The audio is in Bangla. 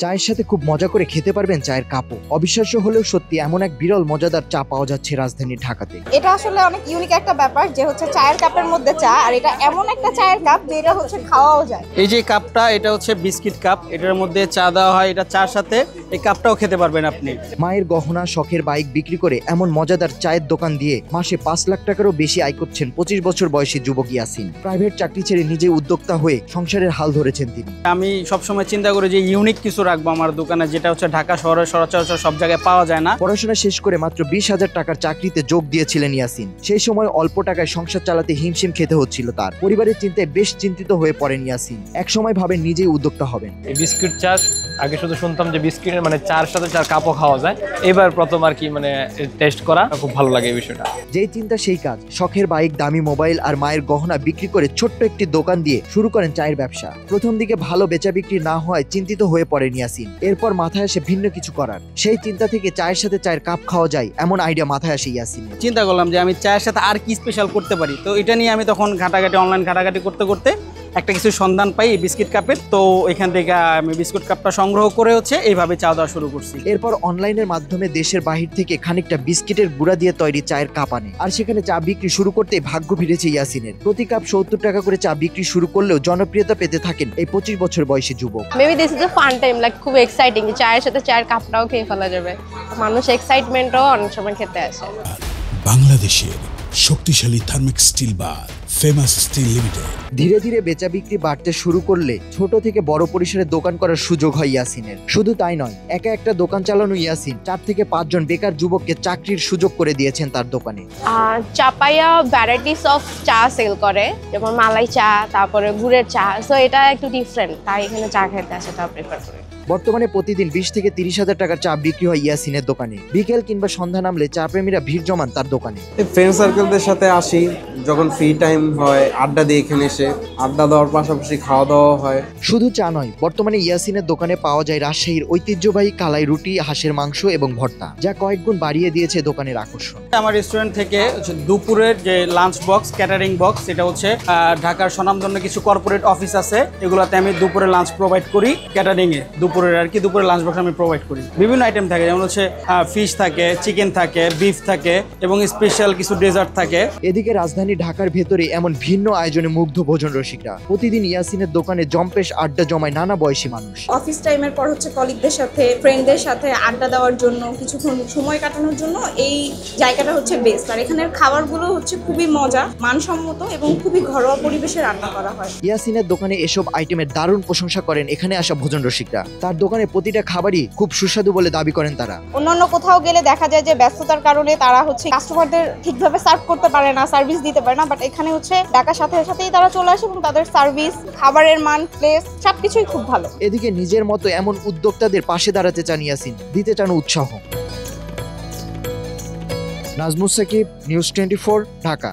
চায়ের সাথে খুব মজা করে খেতে পারবেন চায়ের কাপও। অবিশ্বাস্য হলেও সত্যি, এমন এক বিরল মজাদার চা পাওয়া যাচ্ছে রাজধানীর ঢাকাতে। এটা আসলে অনেক ইউনিক একটা ব্যাপার যে হচ্ছে চায়ের কাপের মধ্যে চা, আর এটা এমন একটা চায়ের কাপ যে এটা হচ্ছে খাওয়াও যায়। এই যে কাপটা, এটা হচ্ছে বিস্কিট কাপ, এটার মধ্যে চা দেওয়া হয়, এটা চার সাথে এই কাপটাও খেতে পারবেন আপনি। মায়ের গহনা, শখের বাইক বিক্রি করে এমন মজাদার চায়ের দোকান দিয়ে মাসে 5 লাখ টাকারও বেশি আয় করছেন 25 বছর বয়সী যুবক ইয়াসিন। প্রাইভেট চাকরি ছেড়ে নিজে উদ্যোক্তা হয়ে সংসারের হাল ধরেছেন তিনি। আমি সবসময় চিন্তা করি যে ইউনিক কিছু রাখবো আমার দোকানে, যেটা হচ্ছে ঢাকা শহরে সচরাচর সব জায়গায় পাওয়া যায় না। পড়াশোনা শেষ করে মাত্র 20,000 টাকার চাকরিতে যোগ দিয়েছিলেন ইয়াসিন। সেই সময় অল্প টাকায় সংসার চালাতে হিমশিম খেতে হচ্ছিল তার। পরিবারের চিন্তায় বেশ চিন্তিত হয়ে পড়েন ইয়াসিন। এক সময় ভাবেন নিজেই উদ্যোক্তা হবেন। এই বিস্কুট চা আগে শুধু শুনতাম যে বিস্কিটের চার সাথে চার কাপও খাওয়া যায়, এবার প্রথম আর কি টেস্ট করা, খুব ভালো লাগে এই বিষয়টা। যেই চিন্তা সেই কাজ। শখের বাইক, দামি মোবাইল আর মায়ের গহনা বিক্রি করে ছোট্ট একটি দোকান দিয়ে শুরু করেন চায়ের ব্যবসা। প্রথম দিকে ভালো বেচা বিক্রি না হওয়ায় চিন্তিত হয়ে পড়েন ইয়াসিন। এরপর মাথায় আসে ভিন্ন কিছু করার। সেই চিন্তা থেকে চায়ের সাথে চায়ের কাপ খাওয়া যায় এমন আইডিয়া মাথায় আসে ইয়াসিনের। চিন্তা করলাম যে আমি চায়ের সাথে আর কি স্পেশাল করতে পারি, তো এটা নিয়ে আমি তখন অনলাইন ঘাটাঘাটি করতে করতে একটা কিছু সন্ধান পাই বিস্কিট কাপের। তো এখান থেকে আমি বিস্কুট কাপটা সংগ্রহ করে হচ্ছে এইভাবে চা দেওয়া শুরু করছি। এরপর অনলাইনের মাধ্যমে দেশের বাহির থেকে খানিকটা বিস্কিটের গুঁড়া দিয়ে তৈরি চায়ের কাপ আনে, আর সেখানে চা বিক্রি শুরু করতে ভাগ্য ফিরেছে ইয়াসিনের। প্রতি কাপ 70 টাকা করে চা বিক্রি শুরু করলেও জনপ্রিয়তা পেতে থাকেন এই 25 বছর বয়সী যুবক। Maybe this is a fun time, like খুব এক্সাইটিং। চায়ের সাথে চায়ের কাপটাও খেয়ে ফেলা যাবে, মানুষ এক্সাইটমেন্টও অনেক সময় খেতে আসে। বাংলাদেশের শক্তিশালী থার্মিক স্টিল বার ফেমাস স্টিল লিমিটেড। ধীরে ধীরে বেচা বিক্রি বাড়তে শুরু করলে ছোট থেকে বড় পরিসরে দোকান করার সুযোগ হয় ইয়াসিনের। শুধু তাই নয়, একা একটা দোকান চালানো ইয়াসিন 4 থেকে 5 জন বেকার যুবককে চাকরির সুযোগ করে দিয়েছেন তার দোকানে। চাপাইয়া ভ্যারাইটিস অফ চা সেল করে, যেমন মালাই চা, তারপরে গুড়ের চা। সো এটা একটু ডিফারেন্ট, তাই এখানে চা খেতে আসে, তা প্রেফার করে। বর্তমানে প্রতিদিন 20 থেকে 30,000 টাকার চা বিক্রি হয় ইয়াসিনের দোকানে। বিকেল কিংবা সন্ধ্যা নামলে চা প্রেমীরা ভিড় জমান তার দোকানে। ফ্রেন্ড সার্কেলদের সাথে আসি, যখন ফ্রি টাইম হয় আড্ডা দিয়ে এখানে এসে আড্ডা দেওয়ার পাশাপাশি খাওয়া দাওয়া হয়। শুধু চা নয়, বর্তমানে ইয়াসিনের দোকানে পাওয়া যায় রাজশাহীর ঐতিহ্যবাহী কালাই রুটি, হাঁসের মাংস এবং ভর্তা, যা কয়েক গুণ বাড়িয়ে দিয়েছে দোকানের আকর্ষণ। আমার রেস্টুরেন্ট থেকে দুপুরের যে লাঞ্চ বক্স, ক্যাটারিং বক্স, এটা হচ্ছে ঢাকার স্বনামধন্য কিছু কর্পোরেট অফিস আছে, এগুলোতে আমি দুপুরে লাঞ্চ প্রোভাইড করি। ক্যাটারিং এ দুপুরের আর কি দুপুরে লাঞ্চ বক্স আমি প্রোভাইড করি। বিভিন্ন আইটেম থাকে, যেমন হচ্ছে ফিশ থাকে, চিকেন থাকে, বিফ থাকে এবং স্পেশাল কিছু ডেজার্ট থাকে। এদিকে রাজধানী ঢাকার ভেতরে এমন ভিন্ন আয়োজনে মুগ্ধ ভোজন রসিকরা। প্রতিদিন ইয়াসিনের দোকানে জম্পেশ আড্ডা জমায় নানা বয়সী মানুষ। অফিস টাইমের পর হচ্ছে কলিগদের সাথে, ফ্রেন্ডদের সাথে আড্ডা দেওয়ার জন্য, কিছুক্ষণ সময় কাটানোর জন্য এই জায়গাটা হচ্ছে বেস্ট। আর এখানের খাবারগুলো হচ্ছে খুবই মজা, মানসম্মত এবং খুবই ঘরোয়া পরিবেশে রান্না করা হয়। ইয়াসিনের দোকানে এসব আইটেমের দারুণ প্রশংসা করেন এখানে আসা ভোজন রসিকরা। তার দোকানে প্রতিটা খাবারই খুব সুস্বাদু বলে দাবি করেন তারা। অন্যান্য কোথাও গেলে দেখা যায় যে ব্যস্ততার কারণে তারা হচ্ছে কাস্টমারদের ঠিকভাবে সার্ভ করতে পারে না, সার্ভিস দিতে পারে না, বাট এখানে হচ্ছে ডাকার সাথে সাথেই তারা চলে আসে এবং তাদের সার্ভিস, খাবারের মান, প্লেস সবকিছুই খুব ভালো। এদিকে নিজের মতো এমন উদ্যোক্তাদের পাশে দাঁড়াতে চান ইয়াসিন, দিতে চান উৎসাহ। নাজমুস সাকিব, নিউজ 24, ঢাকা।